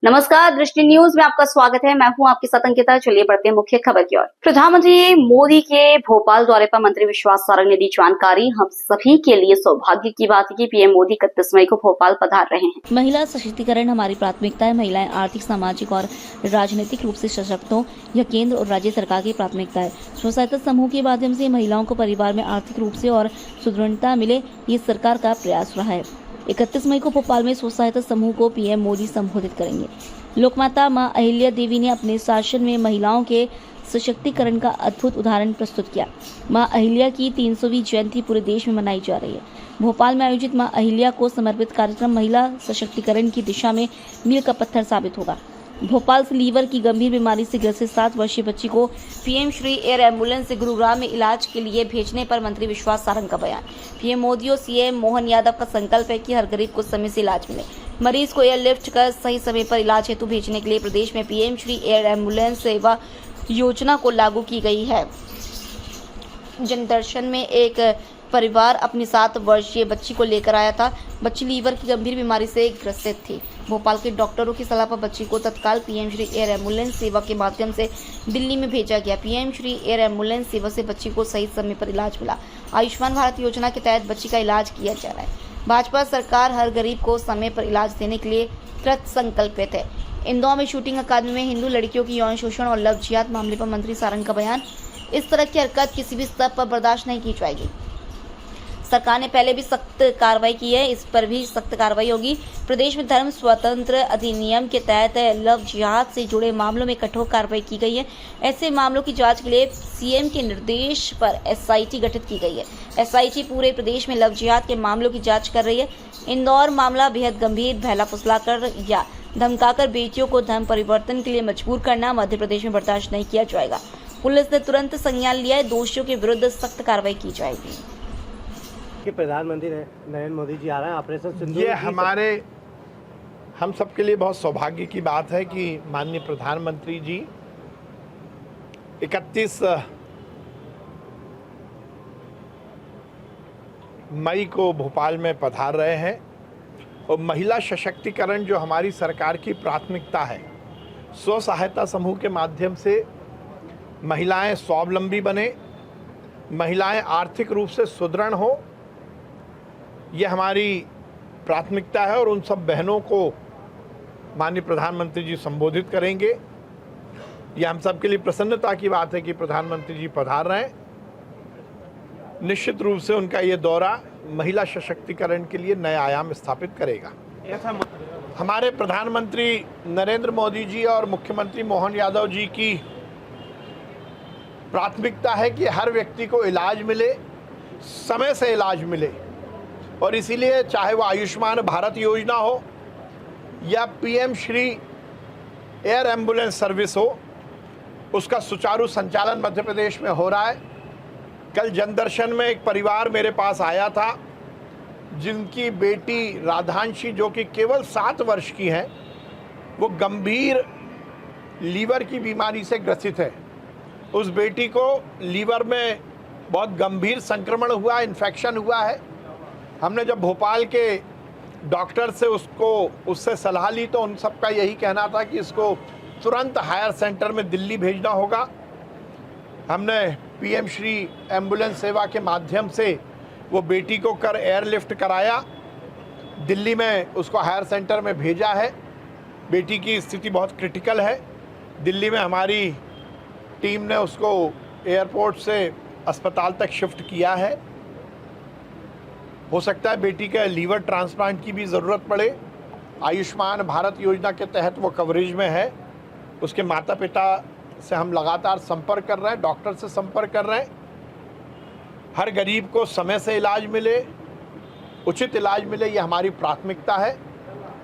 नमस्कार, दृष्टि न्यूज में आपका स्वागत है। मैं हूं आपके साथ अंकिता। चलिए बढ़ते हैं मुख्य खबर की ओर। प्रधानमंत्री मोदी के भोपाल दौरे पर मंत्री विश्वास सारंग ने दी जानकारी। हम सभी के लिए सौभाग्य की बात है कि पीएम मोदी 31 मई को भोपाल पधार रहे हैं। महिला सशक्तिकरण हमारी प्राथमिकता है। महिलाएं आर्थिक, सामाजिक और राजनीतिक रूप से सशक्त हों, यह केंद्र और राज्य सरकार की प्राथमिकता है। स्व सहायता समूह के माध्यम से महिलाओं को परिवार में आर्थिक रूप से और सुदृढ़ता मिले, ये सरकार का प्रयास रहा है। 31 मई को भोपाल में स्व सहायता समूह को पीएम मोदी संबोधित करेंगे। लोकमाता मां अहिल्या देवी ने अपने शासन में महिलाओं के सशक्तिकरण का अद्भुत उदाहरण प्रस्तुत किया। मां अहिल्या की 300वीं जयंती पूरे देश में मनाई जा रही है। भोपाल में आयोजित मां अहिल्या को समर्पित कार्यक्रम महिला सशक्तिकरण की दिशा में मील का पत्थर साबित होगा। भोपाल से लीवर की गंभीर बीमारी से ग्रसित 7 वर्षीय बच्ची को पीएम श्री एयर एम्बुलेंस से गुरुग्राम में इलाज के लिए भेजने पर मंत्री विश्वास सारंग का बयान। पीएम मोदी और सीएम मोहन यादव का संकल्प है कि हर गरीब को समय से इलाज मिले। मरीज को एयरलिफ्ट कर सही समय पर इलाज हेतु भेजने के लिए प्रदेश में पीएम श्री एयर एम्बुलेंस सेवा योजना को लागू की गई है। जनदर्शन में एक परिवार अपनी 7 वर्षीय बच्ची को लेकर आया था। बच्ची लीवर की गंभीर बीमारी से ग्रसित थी। भोपाल के डॉक्टरों की सलाह पर बच्ची को तत्काल पीएम श्री एयर एम्बुलेंस सेवा के माध्यम से दिल्ली में भेजा गया। पीएम श्री एयर एम्बुलेंस सेवा से बच्ची को सही समय पर इलाज मिला। आयुष्मान भारत योजना के तहत बच्ची का इलाज किया जा रहा है। भाजपा सरकार हर गरीब को समय पर इलाज देने के लिए कृत संकल्पित है। इंदौर में शूटिंग अकादमी में हिंदू लड़कियों की यौन शोषण और लव जिहाद मामले पर मंत्री सारंग का बयान। इस तरह की हरकत किसी भी स्तर पर बर्दाश्त नहीं की जाएगी। सरकार ने पहले भी सख्त कार्रवाई की है, इस पर भी सख्त कार्रवाई होगी। प्रदेश में धर्म स्वतंत्र अधिनियम के तहत लव जिहाद से जुड़े मामलों में कठोर कार्रवाई की गई है। ऐसे मामलों की जांच के लिए सीएम के निर्देश पर एसआईटी गठित की गई है। एसआईटी पूरे प्रदेश में लव जिहाद के मामलों की जांच कर रही है। इंदौर मामला बेहद गंभीर, बहला फुसलाकर या धमकाकर बेटियों को धर्म परिवर्तन के लिए मजबूर करना मध्य प्रदेश में बर्दाश्त नहीं किया जाएगा। पुलिस ने तुरंत संज्ञान लिया है। दोषियों के विरुद्ध सख्त कार्रवाई की जाएगी। कि प्रधानमंत्री नरेंद्र मोदी जी आ रहे हैं ऑपरेशन सिंदूर। ये हम सबके लिए बहुत सौभाग्य की बात है कि माननीय प्रधानमंत्री जी 31 मई को भोपाल में पधार रहे हैं और महिला सशक्तिकरण जो हमारी सरकार की प्राथमिकता है, स्व सहायता समूह के माध्यम से महिलाएं स्वावलंबी बने, महिलाएं आर्थिक रूप से सुदृढ़ हों, ये हमारी प्राथमिकता है। और उन सब बहनों को माननीय प्रधानमंत्री जी संबोधित करेंगे। ये हम सब के लिए प्रसन्नता की बात है कि प्रधानमंत्री जी पधार रहे हैं। निश्चित रूप से उनका ये दौरा महिला सशक्तिकरण के लिए नया आयाम स्थापित करेगा। हमारे प्रधानमंत्री नरेंद्र मोदी जी और मुख्यमंत्री मोहन यादव जी की प्राथमिकता है कि हर व्यक्ति को इलाज मिले, समय से इलाज मिले। और इसीलिए चाहे वो आयुष्मान भारत योजना हो या PM Shri air ambulance service हो, उसका सुचारू संचालन मध्य प्रदेश में हो रहा है। कल जनदर्शन में एक परिवार मेरे पास आया था जिनकी बेटी राधांशी, जो कि केवल 7 वर्ष की है, वो गंभीर लीवर की बीमारी से ग्रसित है। उस बेटी को लीवर में बहुत गंभीर संक्रमण हुआ, इन्फेक्शन हुआ है। हमने जब भोपाल के डॉक्टर से उससे सलाह ली तो उन सबका यही कहना था कि इसको तुरंत हायर सेंटर में दिल्ली भेजना होगा। हमने पीएम श्री एम्बुलेंस सेवा के माध्यम से वो बेटी को एयरलिफ्ट कराया, दिल्ली में उसको हायर सेंटर में भेजा है। बेटी की स्थिति बहुत क्रिटिकल है। दिल्ली में हमारी टीम ने उसको एयरपोर्ट से अस्पताल तक शिफ्ट किया है। हो सकता है बेटी के लीवर ट्रांसप्लांट की भी ज़रूरत पड़े। आयुष्मान भारत योजना के तहत वो कवरेज में है। उसके माता पिता से हम लगातार संपर्क कर रहे हैं, डॉक्टर से संपर्क कर रहे हैं। हर गरीब को समय से इलाज मिले, उचित इलाज मिले, ये हमारी प्राथमिकता है।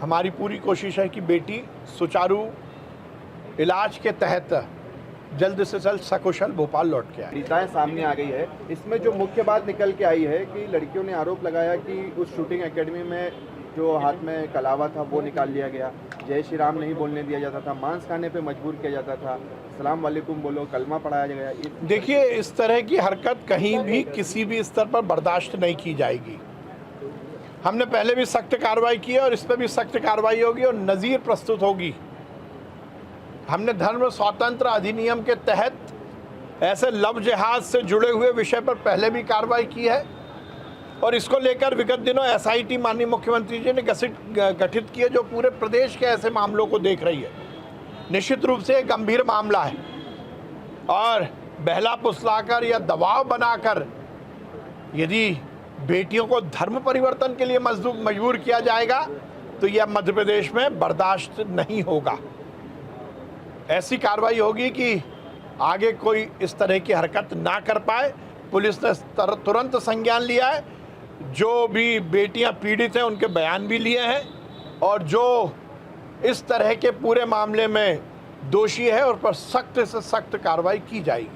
हमारी पूरी कोशिश है कि बेटी सुचारू इलाज के तहत जल्द से जल्द सकुशल भोपाल लौट के आए। पीड़िताएं सामने आ गई है। इसमें जो मुख्य बात निकल के आई है कि लड़कियों ने आरोप लगाया कि उस शूटिंग एकेडमी में जो हाथ में कलावा था वो निकाल लिया गया, जय श्री राम नहीं बोलने दिया जाता था, मांस खाने पे मजबूर किया जाता था, सलाम वालेकुम बोलो, कलमा पढ़ाया गया। देखिए, इस तरह की हरकत कहीं भी किसी भी स्तर पर बर्दाश्त नहीं की जाएगी। हमने पहले भी सख्त कार्रवाई की है और इस पर भी सख्त कार्रवाई होगी और नज़ीर प्रस्तुत होगी। हमने धर्म स्वातंत्र अधिनियम के तहत ऐसे लव जिहाद से जुड़े हुए विषय पर पहले भी कार्रवाई की है और इसको लेकर विगत दिनों एसआईटी माननीय मुख्यमंत्री जी ने गठित की है, जो पूरे प्रदेश के ऐसे मामलों को देख रही है। निश्चित रूप से एक गंभीर मामला है और बहला फुसलाकर या दबाव बनाकर यदि बेटियों को धर्म परिवर्तन के लिए मजबूर किया जाएगा तो यह मध्य प्रदेश में बर्दाश्त नहीं होगा। ऐसी कार्रवाई होगी कि आगे कोई इस तरह की हरकत ना कर पाए। पुलिस ने तुरंत संज्ञान लिया है, जो भी बेटियां पीड़ित हैं उनके बयान भी लिए हैं और जो इस तरह के पूरे मामले में दोषी है उस पर सख्त से सख्त कार्रवाई की जाएगी।